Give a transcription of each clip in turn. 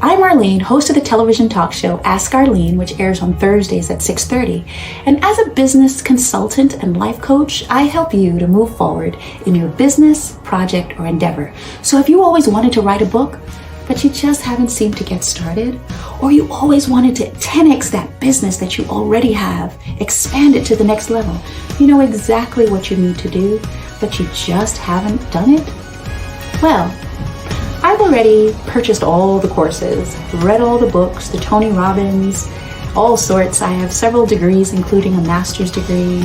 I'm Arlene, host of the television talk show Ask Arlene, which airs on Thursdays at 6:30. And as a business consultant and life coach, I help you to move forward in your business, project, or endeavor. So if you always wanted to write a book, but you just haven't seemed to get started, or you always wanted to 10x that business that you already have, expand it to the next level, you know exactly what you need to do, but you just haven't done it? Well, I've already purchased all the courses, read all the books, the Tony Robbins, all sorts. I have several degrees, including a master's degree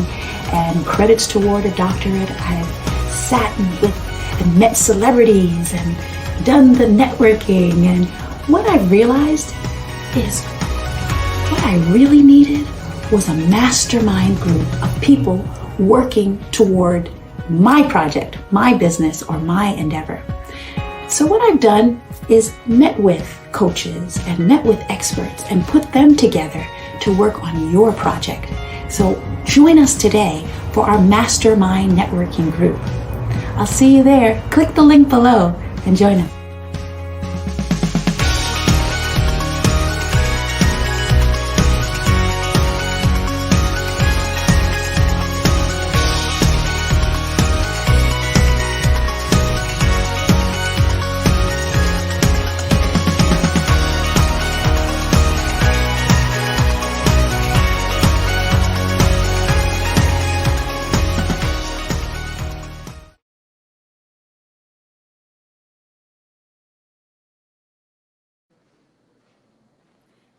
and credits toward a doctorate. I've sat with and met celebrities and done the networking. And what I realized is what I really needed was a mastermind group of people working toward my project, my business, or my endeavor. So what I've done is met with coaches and met with experts and put them together to work on your project. So join us today for our mastermind networking group. I'll see you there. Click the link below and join us.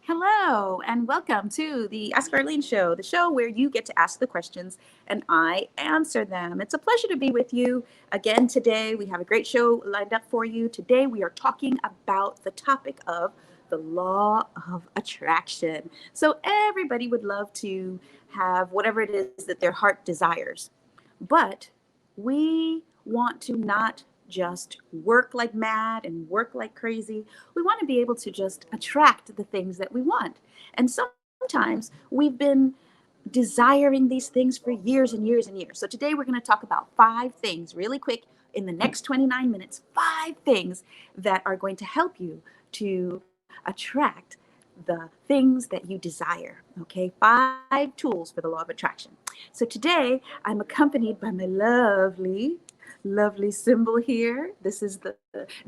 Hello, and welcome to the Ask Arlene Show, the show where you get to ask the questions and I answer them. It's a pleasure to be with you again today. We have a great show lined up for you. Today we are talking about the topic of the law of attraction. So everybody would love to have whatever it is that their heart desires, but we want to not just work like mad and work like crazy. We want to be able to just attract the things that we want. And sometimes we've been desiring these things for years and years and years. So today we're going to talk about 5 things really quick in the next 29 minutes, 5 things that are going to help you to attract the things that you desire. Okay, 5 tools for the law of attraction. So today I'm accompanied by my lovely symbol here. This is the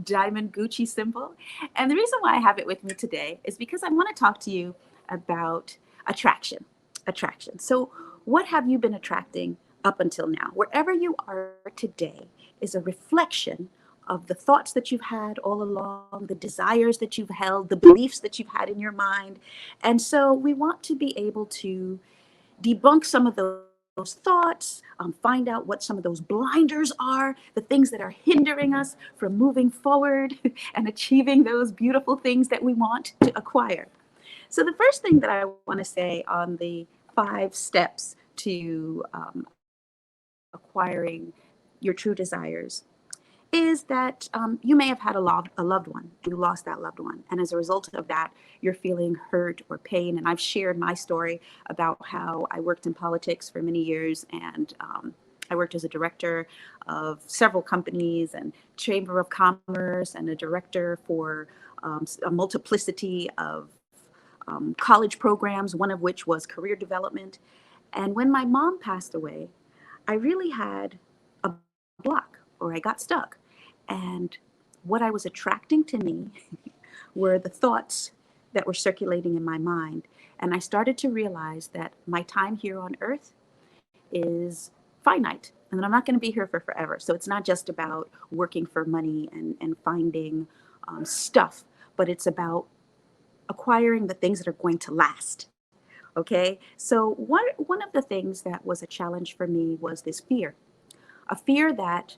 diamond Gucci symbol. And the reason why I have it with me today is because I want to talk to you about attraction. So what have you been attracting up until now? Wherever you are today is a reflection of the thoughts that you've had all along, the desires that you've held, the beliefs that you've had in your mind. And so we want to be able to debunk some of those thoughts, find out what some of those blinders are, the things that are hindering us from moving forward and achieving those beautiful things that we want to acquire. So the first thing that I want to say on the 5 steps to acquiring your true desires is that you may have had a loved one. You lost that loved one. And as a result of that, you're feeling hurt or pain. And I've shared my story about how I worked in politics for many years. And I worked as a director of several companies and Chamber of Commerce and a director for a multiplicity of college programs, one of which was career development. And when my mom passed away, I really had a block, or I got stuck. And what I was attracting to me were the thoughts that were circulating in my mind. And I started to realize that my time here on earth is finite and that I'm not going to be here for forever. So it's not just about working for money and finding stuff, but it's about acquiring the things that are going to last. Okay, so one of the things that was a challenge for me was this fear, a fear that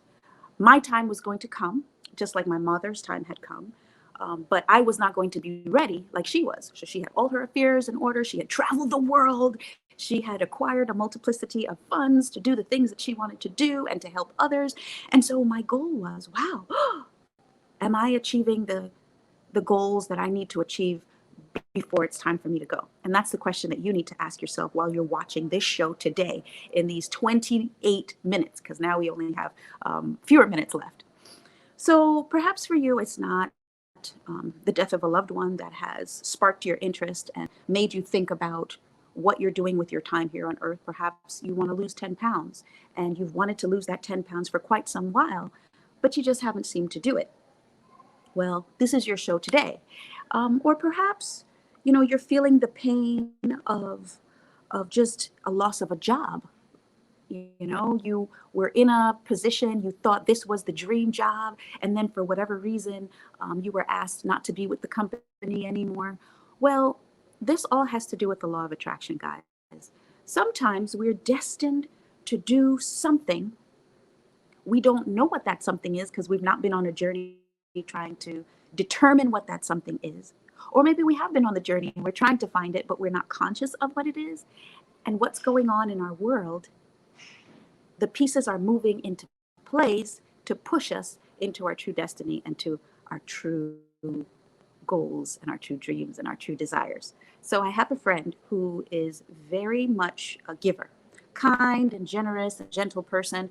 my time was going to come, just like my mother's time had come, but I was not going to be ready like she was. So she had all her affairs in order. She had traveled the world. She had acquired a multiplicity of funds to do the things that she wanted to do and to help others. And so my goal was, wow, am I achieving the goals that I need to achieve before it's time for me to go? And that's the question that you need to ask yourself while you're watching this show today in these 28 minutes, because now we only have fewer minutes left. So perhaps for you, it's not the death of a loved one that has sparked your interest and made you think about what you're doing with your time here on earth. Perhaps you want to lose 10 pounds and you've wanted to lose that 10 pounds for quite some while, but you just haven't seemed to do it. Well, this is your show today. Or perhaps, you're feeling the pain of just a loss of a job. You were in a position, you thought this was the dream job, and then for whatever reason, you were asked not to be with the company anymore. Well, this all has to do with the law of attraction, guys. Sometimes we're destined to do something. We don't know what that something is because we've not been on a journey trying to determine what that something is. Or maybe we have been on the journey and we're trying to find it, but we're not conscious of what it is. And what's going on in our world, the pieces are moving into place to push us into our true destiny and to our true goals and our true dreams and our true desires. So I have a friend who is very much a giver, kind and generous and gentle person,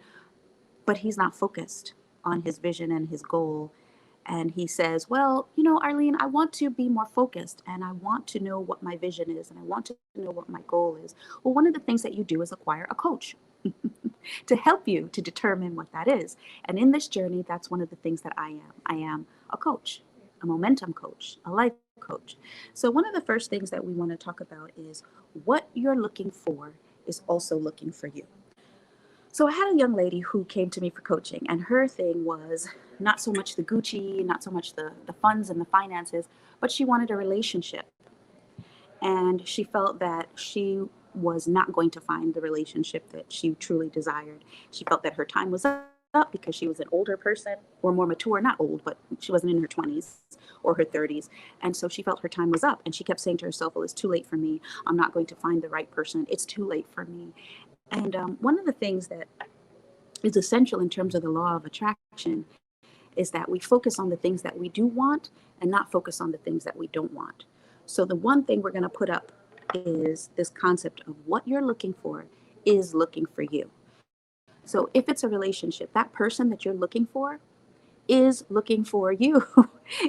but he's not focused on his vision and his goal. And he says, well, Arlene, I want to be more focused and I want to know what my vision is and I want to know what my goal is. Well, one of the things that you do is acquire a coach to help you to determine what that is. And in this journey, that's one of the things that I am. I am a coach, a momentum coach, a life coach. So one of the first things that we want to talk about is what you're looking for is also looking for you. So I had a young lady who came to me for coaching, and her thing was not so much the Gucci, not so much the funds and the finances, but she wanted a relationship. And she felt that she was not going to find the relationship that she truly desired. She felt that her time was up because she was an older person or more mature, not old, but she wasn't in her 20s or her 30s. And so she felt her time was up. And she kept saying to herself, well, it's too late for me. I'm not going to find the right person. It's too late for me. And one of the things that is essential in terms of the law of attraction is that we focus on the things that we do want and not focus on the things that we don't want. So the one thing we're going to put up is this concept of what you're looking for is looking for you. So if it's a relationship, that person that you're looking for is looking for you.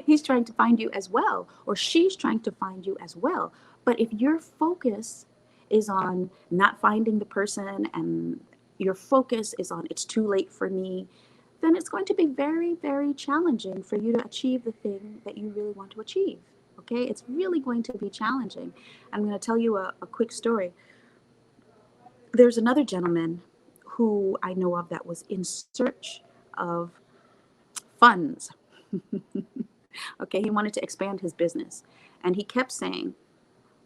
He's trying to find you as well, or she's trying to find you as well. But if your focus is on not finding the person and your focus is on it's too late for me, then it's going to be very, very challenging for you to achieve the thing that you really want to achieve. Okay, it's really going to be challenging. I'm going to tell you a quick story. There's another gentleman who I know of that was in search of funds. Okay, he wanted to expand his business. And he kept saying,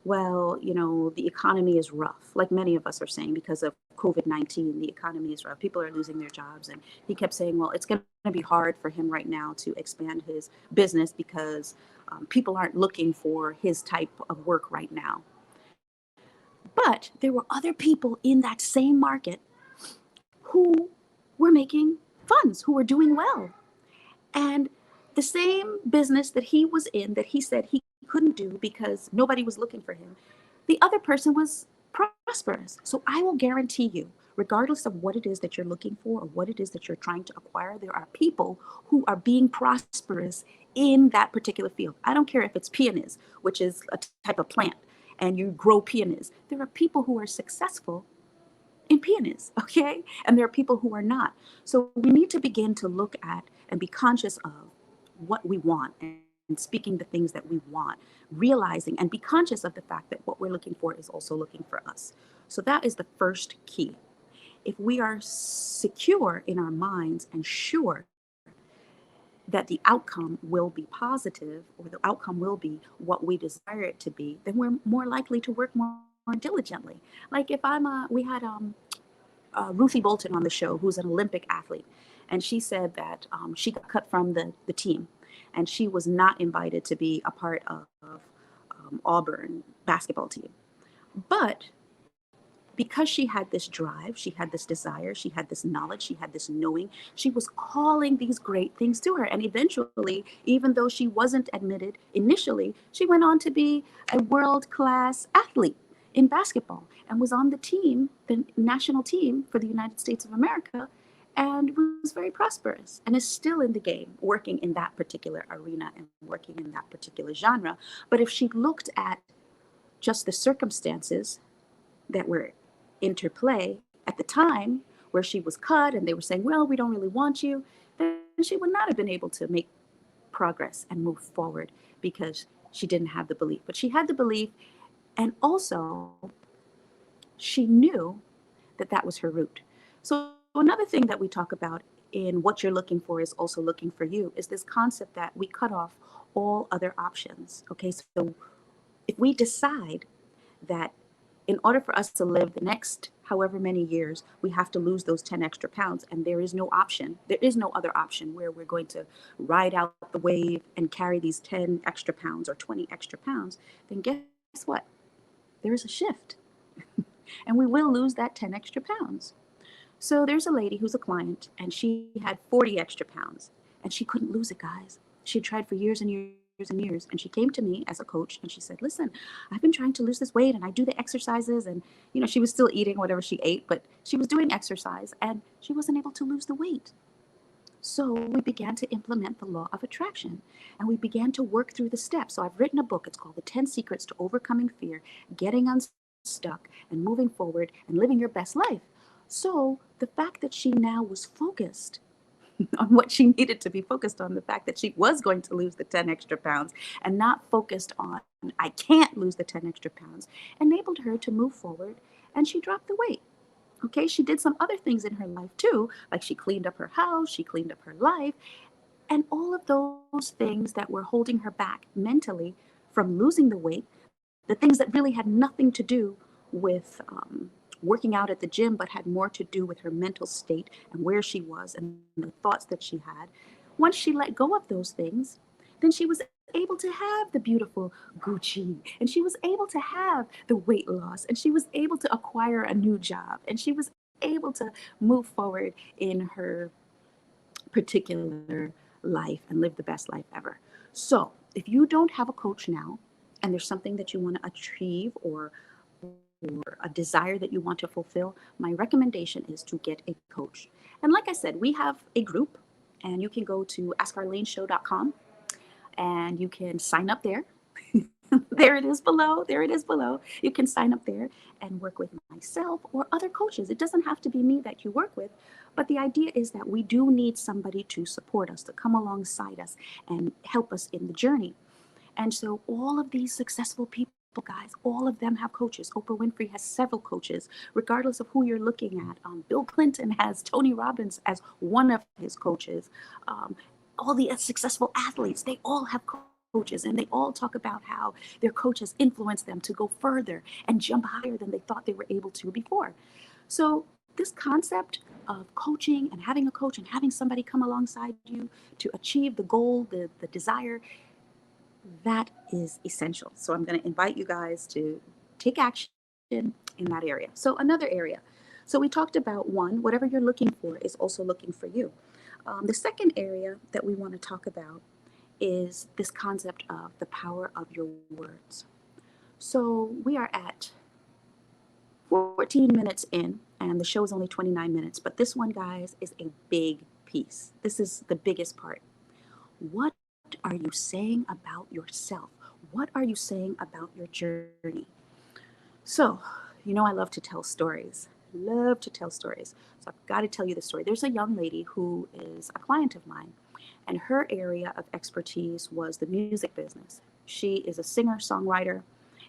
well, the economy is rough, like many of us are saying, because of COVID-19, the economy is rough. People are losing their jobs. And he kept saying, well, it's going to be hard for him right now to expand his business because people aren't looking for his type of work right now. But there were other people in that same market who were making funds, who were doing well. And the same business that he was in, that he said he couldn't do because nobody was looking for him, the other person was prosperous. So I will guarantee you, regardless of what it is that you're looking for or what it is that you're trying to acquire, there are people who are being prosperous in that particular field. I don't care if it's peonies, which is a type of plant, and you grow peonies. There are people who are successful in peonies, okay? And there are people who are not. So we need to begin to look at and be conscious of what we want and speaking the things that we want, realizing and be conscious of the fact that what we're looking for is also looking for us. So that is the first key. If we are secure in our minds and sure that the outcome will be positive or the outcome will be what we desire it to be, then we're more likely to work more diligently. Like if we had Ruthie Bolton on the show, who's an Olympic athlete, and she said that she got cut from the team and she was not invited to be a part of Auburn basketball team. But because she had this drive, she had this desire, she had this knowledge, she had this knowing, she was calling these great things to her. And eventually, even though she wasn't admitted initially, she went on to be a world-class athlete in basketball and was on the team, the national team for the United States of America. and was very prosperous and is still in the game, working in that particular arena and working in that particular genre. But if she looked at just the circumstances that were interplay at the time where she was cut and they were saying, well, we don't really want you, then she would not have been able to make progress and move forward because she didn't have the belief. But she had the belief, and also she knew that that was her route. So another thing that we talk about in what you're looking for is also looking for you is this concept that we cut off all other options. Okay, so if we decide that in order for us to live the next however many years, we have to lose those 10 extra pounds, and there is no option. There is no other option where we're going to ride out the wave and carry these 10 extra pounds or 20 extra pounds. Then guess what? There is a shift, and we will lose that 10 extra pounds. So there's a lady who's a client, and she had 40 extra pounds, and she couldn't lose it, guys. She tried for years and years and years, and she came to me as a coach, and she said, listen, I've been trying to lose this weight, and I do the exercises, and she was still eating whatever she ate, but she was doing exercise, and she wasn't able to lose the weight. So we began to implement the law of attraction, and we began to work through the steps. So I've written a book. It's called The 10 Secrets to Overcoming Fear, Getting Unstuck, and Moving Forward, and Living Your Best Life. So the fact that she now was focused on what she needed to be focused on, the fact that she was going to lose the 10 extra pounds and not focused on, I can't lose the 10 extra pounds, enabled her to move forward, and she dropped the weight. Okay, she did some other things in her life too, like she cleaned up her house, she cleaned up her life, and all of those things that were holding her back mentally from losing the weight, the things that really had nothing to do with working out at the gym, but had more to do with her mental state and where she was and the thoughts that she had. Once she let go of those things, then she was able to have the beautiful Gucci, and she was able to have the weight loss, and she was able to acquire a new job, and she was able to move forward in her particular life and live the best life ever. So if you don't have a coach now, and there's something that you want to achieve or a desire that you want to fulfill, my recommendation is to get a coach. And like I said, we have a group, and you can go to askarleneshow.com and you can sign up there. There it is below. There it is below. You can sign up there and work with myself or other coaches. It doesn't have to be me that you work with, but the idea is that we do need somebody to support us, to come alongside us and help us in the journey. And so all of these successful people, guys, all of them have coaches. Oprah Winfrey has several coaches, regardless of who you're looking at. Bill Clinton has Tony Robbins as one of his coaches. All the successful athletes, they all have coaches, and they all talk about how their coaches influenced them to go further and jump higher than they thought they were able to before. So this concept of coaching and having a coach and having somebody come alongside you to achieve the goal, the desire, that is essential. So I'm going to invite you guys to take action in that area. So another area. So we talked about one, whatever you're looking for is also looking for you. The second area that we want to talk about is this concept of the power of your words. So we are at 14 minutes in, and the show is only 29 minutes, but this one, guys, is a big piece. This is the biggest part. What are you saying about yourself? What are you saying about your journey? So, I love to tell stories. Love to tell stories. So I've got to tell you the story. There's a young lady who is a client of mine, and her area of expertise was the music business. She is a singer, songwriter,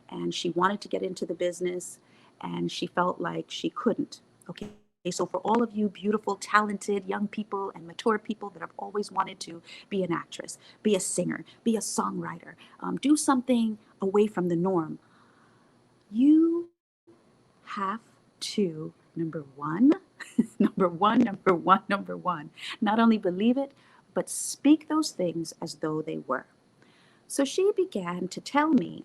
and she wanted to get into the business, and she felt like she couldn't. Okay. So for all of you beautiful, talented young people and mature people that have always wanted to be an actress, be a singer, be a songwriter, do something away from the norm, you have to, number one, not only believe it, but speak those things as though they were. So she began to tell me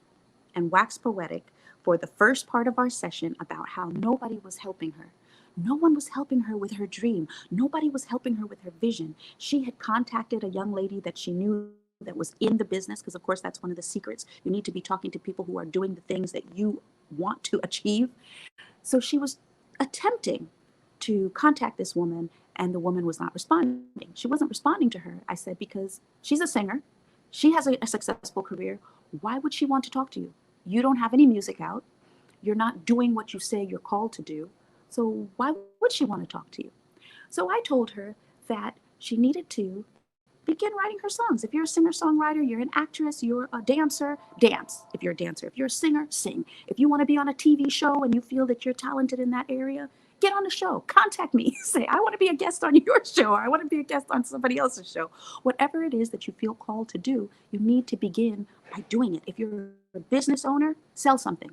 and wax poetic for the first part of our session about how nobody was helping her. No one was helping her with her dream. Nobody was helping her with her vision. She had contacted a young lady that she knew that was in the business, because of course that's one of the secrets. You need to be talking to people who are doing the things that you want to achieve. So she was attempting to contact this woman And the woman was not responding. She wasn't responding to her. I said, because she's a singer. She has a successful career. Why would she want to talk to you? You don't have any music out. You're not doing what you say you're called to do. So why would she want to talk to you? So I told her that she needed to begin writing her songs. If you're a singer-songwriter, you're an actress, you're a dancer, dance. If you're a dancer, if you're a singer, sing. If you want to be on a TV show and you feel that you're talented in that area, get on the show. Contact me. Say, I want to be a guest on your show, or I want to be a guest on somebody else's show. Whatever it is that you feel called to do, you need to begin by doing it. If you're a business owner, sell something.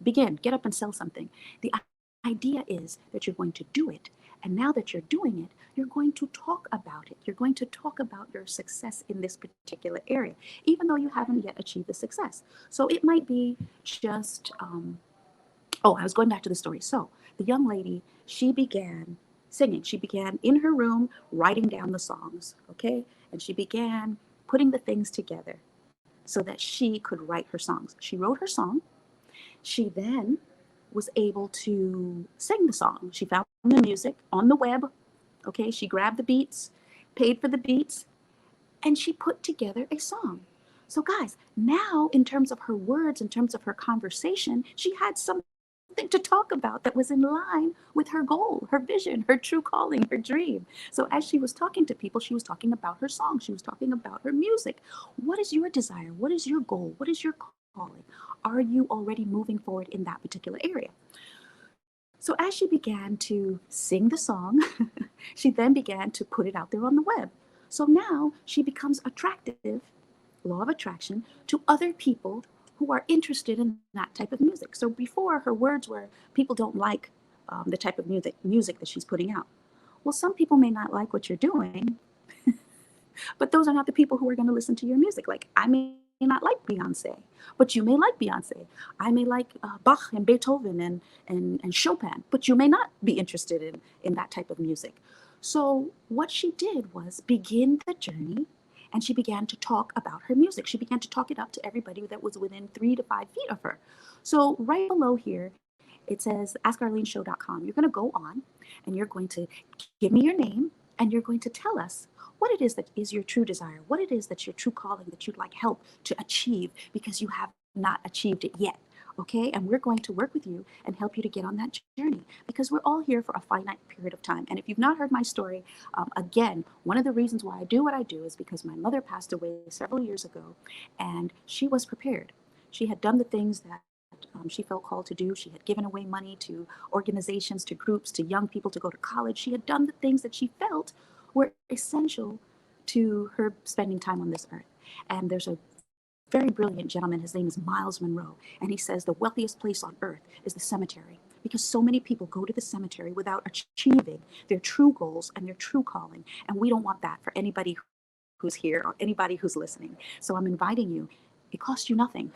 Begin, get up and sell something. The idea is that you're going to do it. And now that you're doing it, you're going to talk about it. You're going to talk about your success in this particular area, even though you haven't yet achieved the success. So it might be just, I was going back to the story. So the young lady, she began singing. She began in her room writing down the songs, okay? And she began putting the things together so that she could write her songs. She wrote her song. She then was able to sing the song. She found the music on the web. Okay, she grabbed the beats, paid for the beats, and she put together a song. So guys, now in terms of her words, in terms of her conversation, she had something to talk about that was in line with her goal, her vision, her true calling, her dream. So as she was talking to people, she was talking about her song. She was talking about her music. What is your desire? What is your goal? What is your calling? Are you already moving forward in that particular area? So as she began to sing the song, she then began to put it out there on the web. So now she becomes attractive, law of attraction, to other people who are interested in that type of music. So before, her words were, people don't like the type of music that she's putting out. Well, some people may not like what you're doing, but those are not the people who are going to listen to your music. Like, I may not like Beyonce, but you may like Beyonce. I may like Bach and Beethoven and Chopin, but you may not be interested in that type of music. So what she did was begin the journey, and she began to talk about her music. She began to talk it up to everybody that was within 3 to 5 feet of her. So right below here, it says askarleneshow.com. You're going to go on and you're going to give me your name, and you're going to tell us what it is that is your true desire, what it is that's your true calling that you'd like help to achieve because you have not achieved it yet. Okay, and we're going to work with you and help you to get on that journey, because we're all here for a finite period of time. And if you've not heard my story, again, one of the reasons why I do what I do is because my mother passed away several years ago, and she was prepared. She had done the things that she felt called to do. She had given away money to organizations, to groups, to young people to go to college. She had done the things that she felt were essential to her spending time on this earth. And there's a very brilliant gentleman, his name is Miles Monroe, and he says the wealthiest place on earth is the cemetery, because so many people go to the cemetery without achieving their true goals and their true calling. And we don't want that for anybody who's here or anybody who's listening. So I'm inviting you. It costs you nothing.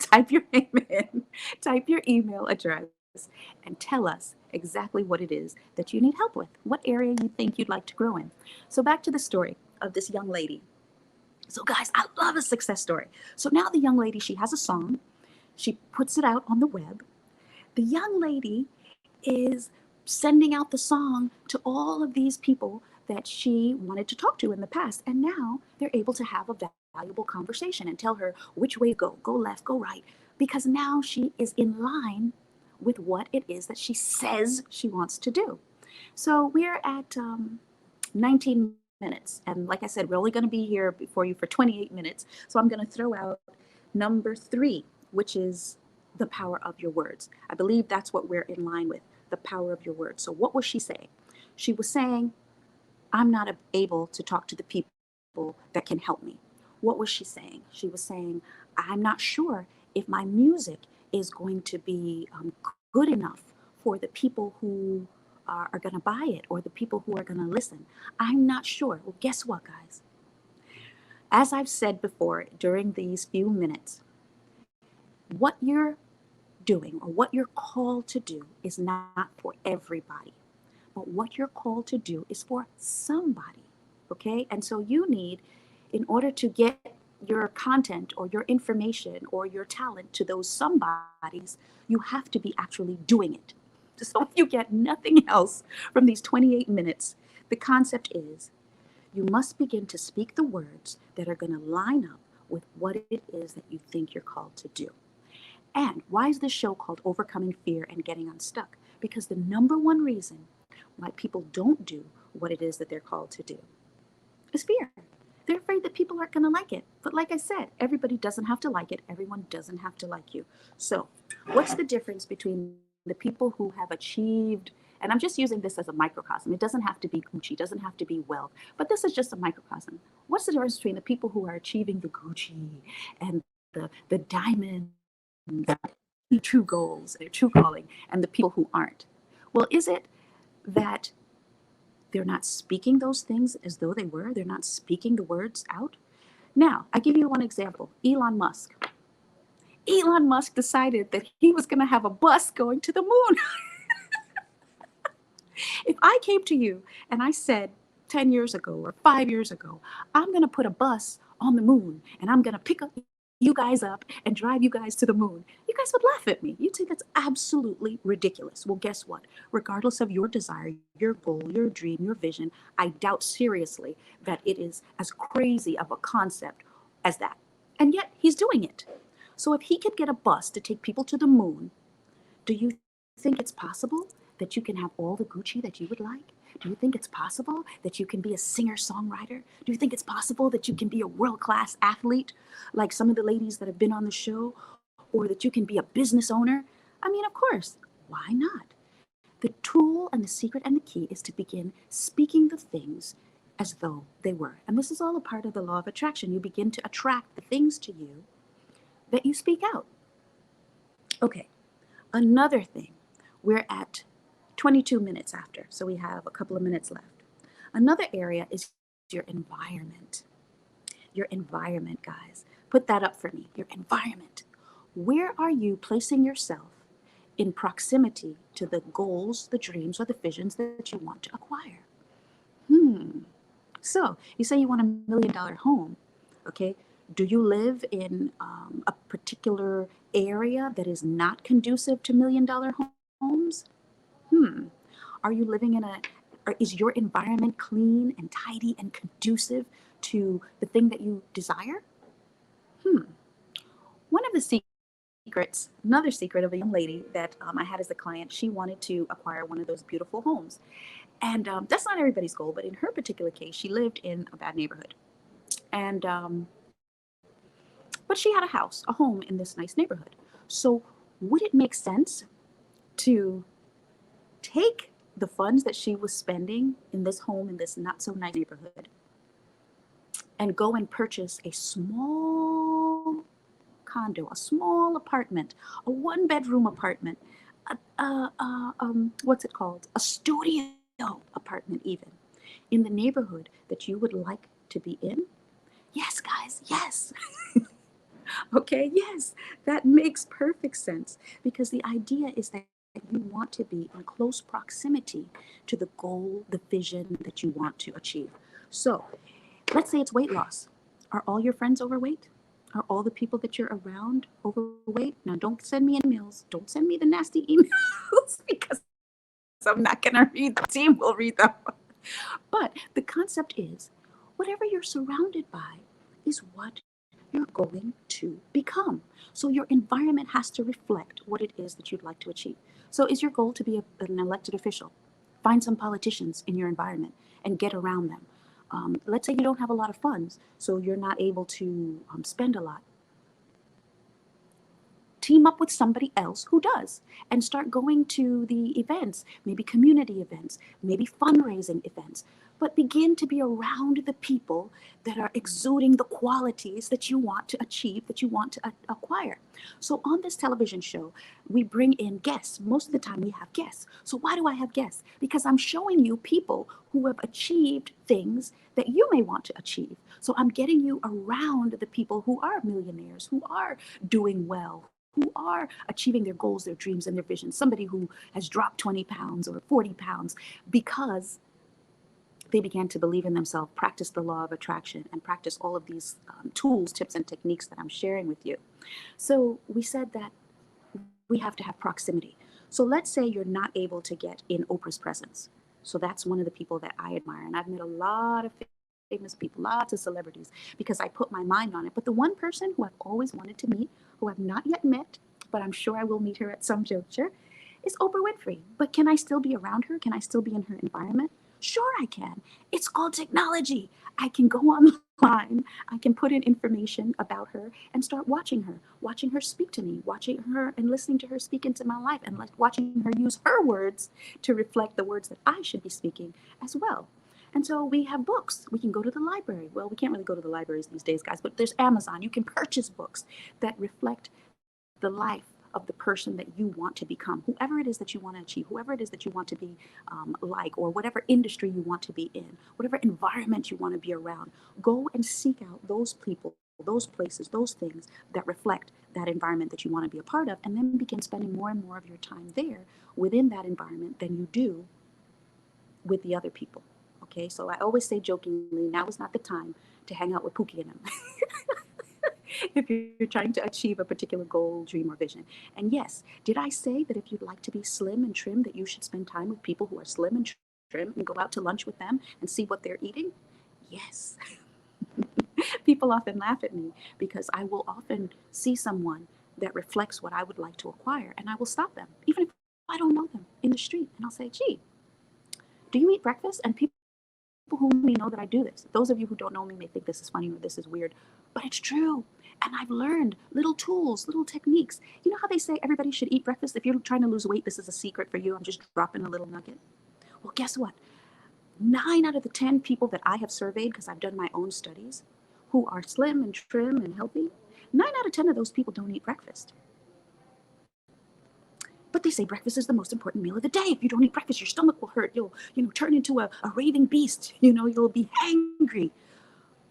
Type your name in, type your email address, and tell us exactly what it is that you need help with, what area you think you'd like to grow in. So back to the story of this young lady. So guys, I love a success story. So now the young lady, she has a song. She puts it out on the web. The young lady is sending out the song to all of these people that she wanted to talk to in the past. And now they're able to have a valuable conversation and tell her which way to go left, go right, because now she is in line with what it is that she says she wants to do. So we're at 19 minutes. And like I said, we're only going to be here for you for 28 minutes. So I'm going to throw out number 3, which is the power of your words. I believe that's what we're in line with, the power of your words. So what was she saying? She was saying, I'm not able to talk to the people that can help me. What was she saying? She was saying, I'm not sure if my music is going to be good enough for the people who are going to buy it, or the people who are going to listen. I'm not sure. Well, guess what, guys? As I've said before during these few minutes, what you're doing or what you're called to do is not for everybody. But what you're called to do is for somebody. Okay? And so you need, in order to get your content or your information or your talent to those somebodies, you have to be actually doing it. So if you get nothing else from these 28 minutes, The concept is you must begin to speak the words that are going to line up with what it is that you think you're called to do. And why is this show called Overcoming Fear and Getting Unstuck? Because the number one reason why people don't do what it is that they're called to do is fear. They're afraid that people aren't going to like it. But like I said, everybody doesn't have to like it. Everyone doesn't have to like you. So what's the difference between the people who have achieved, and I'm just using this as a microcosm. It doesn't have to be Gucci, doesn't have to be wealth, but this is just a microcosm. What's the difference between the people who are achieving the Gucci and the diamond, the true goals, their true calling, and the people who aren't? Well, is it that they're not speaking those things as though they were? They're not speaking the words out? Now, I give you one example. Elon Musk. Elon Musk decided that he was going to have a bus going to the moon. If I came to you and I said 10 years ago or 5 years ago, I'm going to put a bus on the moon and I'm going to pick up you guys up and drive you guys to the moon, you guys would laugh at me. You'd say that's absolutely ridiculous. Well, guess what? Regardless of your desire, your goal, your dream, your vision, I doubt seriously that it is as crazy of a concept as that. And yet he's doing it. So if he could get a bus to take people to the moon, do you think it's possible that you can have all the Gucci that you would like? Do you think it's possible that you can be a singer-songwriter? Do you think it's possible that you can be a world-class athlete like some of the ladies that have been on the show? Or that you can be a business owner? I mean, of course, why not? The tool and the secret and the key is to begin speaking the things as though they were. And this is all a part of the law of attraction. You begin to attract the things to you that you speak out. Okay, another thing. We're at 22 minutes after, so we have a couple of minutes left. Another area is your environment. Your environment, guys. Put that up for me. Your environment. Where are you placing yourself in proximity to the goals, the dreams, or the visions that you want to acquire? So you say you want $1 million home, okay? Do you live in a particular area that is not conducive to $1 million homes? Are you living in or is your environment clean and tidy and conducive to the thing that you desire? One of the secrets, another secret of a young lady that I had as a client, she wanted to acquire one of those beautiful homes. And that's not everybody's goal, but in her particular case, she lived in a bad neighborhood. And, but she had a house, a home in this nice neighborhood. So would it make sense to take the funds that she was spending in this home in this not so nice neighborhood and go and purchase a small condo, a small apartment, a 1-bedroom apartment, what's it called? A studio apartment even, in the neighborhood that you would like to be in? Yes, guys, yes. Okay, yes, that makes perfect sense, because the idea is that you want to be in close proximity to the goal, the vision that you want to achieve. So let's say it's weight loss. Are all your friends overweight? Are all the people that you're around overweight? Now, don't send me emails. Don't send me the nasty emails because I'm not going to read. The team will read them. But the concept is, whatever you're surrounded by is what you're going to become. So your environment has to reflect what it is that you'd like to achieve. So is your goal to be an elected official? Find some politicians in your environment and get around them. Let's say you don't have a lot of funds, so you're not able to spend a lot. Team up with somebody else who does and start going to the events, maybe community events, maybe fundraising events, but begin to be around the people that are exuding the qualities that you want to achieve, that you want to acquire. So on this television show, we bring in guests. Most of the time we have guests. So why do I have guests? Because I'm showing you people who have achieved things that you may want to achieve. So I'm getting you around the people who are millionaires, who are doing well, who are achieving their goals, their dreams, and their visions. Somebody who has dropped 20 pounds or 40 pounds because they began to believe in themselves, practice the law of attraction, and practice all of these tools, tips, and techniques that I'm sharing with you. So we said that we have to have proximity. So let's say you're not able to get in Oprah's presence. So that's one of the people that I admire. And I've met a lot of famous people, lots of celebrities, because I put my mind on it. But the one person who I've always wanted to meet, who I've not yet met, but I'm sure I will meet her at some juncture, is Oprah Winfrey. But can I still be around her? Can I still be in her environment? Sure, I can. It's called technology. I can go online, I can put in information about her and start watching her speak to me, watching her and listening to her speak into my life, and watching her use her words to reflect the words that I should be speaking as well. And so we have books. We can go to the library. Well, we can't really go to the libraries these days, guys, but there's Amazon. You can purchase books that reflect the life of the person that you want to become, whoever it is that you want to achieve, whoever it is that you want to be like, or whatever industry you want to be in, whatever environment you want to be around. Go and seek out those people, those places, those things that reflect that environment that you want to be a part of, and then begin spending more and more of your time there within that environment than you do with the other people. Okay, so I always say jokingly, now is not the time to hang out with Pookie and them. If you're trying to achieve a particular goal, dream, or vision. And yes, did I say that if you'd like to be slim and trim, that you should spend time with people who are slim and trim and go out to lunch with them and see what they're eating? Yes. People often laugh at me because I will often see someone that reflects what I would like to acquire, and I will stop them, even if I don't know them, in the street. And I'll say, gee, do you eat breakfast? And people who know me know that I do this. Those of you who don't know me may think this is funny or this is weird, but it's true. And I've learned little tools, little techniques. You know how they say everybody should eat breakfast? If you're trying to lose weight, this is a secret for you. I'm just dropping a little nugget. Well, guess what? 9 out of the 10 people that I have surveyed, because I've done my own studies, who are slim and trim and healthy, 9 out of 10 of those people don't eat breakfast. But they say breakfast is the most important meal of the day. If you don't eat breakfast, your stomach will hurt. You'll, turn into a raving beast. You'll be hangry.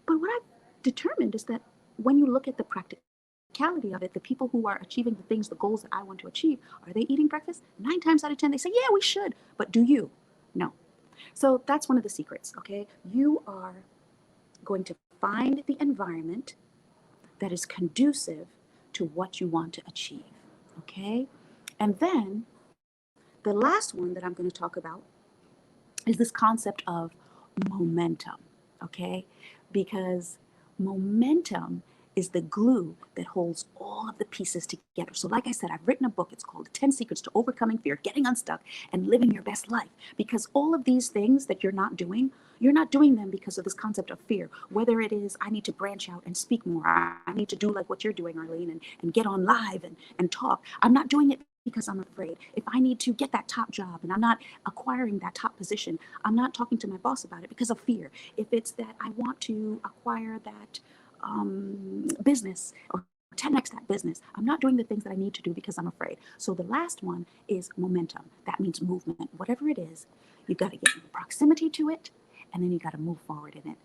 But what I've determined is that when you look at the practicality of it, the people who are achieving the things, the goals that I want to achieve, are they eating breakfast? 9 times out of 10, they say, yeah, we should. But do you? No. So that's one of the secrets, okay? You are going to find the environment that is conducive to what you want to achieve, okay? And then the last one that I'm going to talk about is this concept of momentum, okay? Because momentum is the glue that holds all of the pieces together. So like I said, I've written a book. It's called 10 Secrets to Overcoming Fear, Getting Unstuck, and Living Your Best Life. Because all of these things that you're not doing them because of this concept of fear. Whether it is, I need to branch out and speak more. I need to do like what you're doing, Arlene, and get on live and talk. I'm not doing it because I'm afraid. If I need to get that top job and I'm not acquiring that top position, I'm not talking to my boss about it because of fear. If it's that I want to acquire that business or 10x that business, I'm not doing the things that I need to do because I'm afraid. So the last one is momentum. That means movement. Whatever it is, you've got to get in proximity to it, and then you got to move forward in it.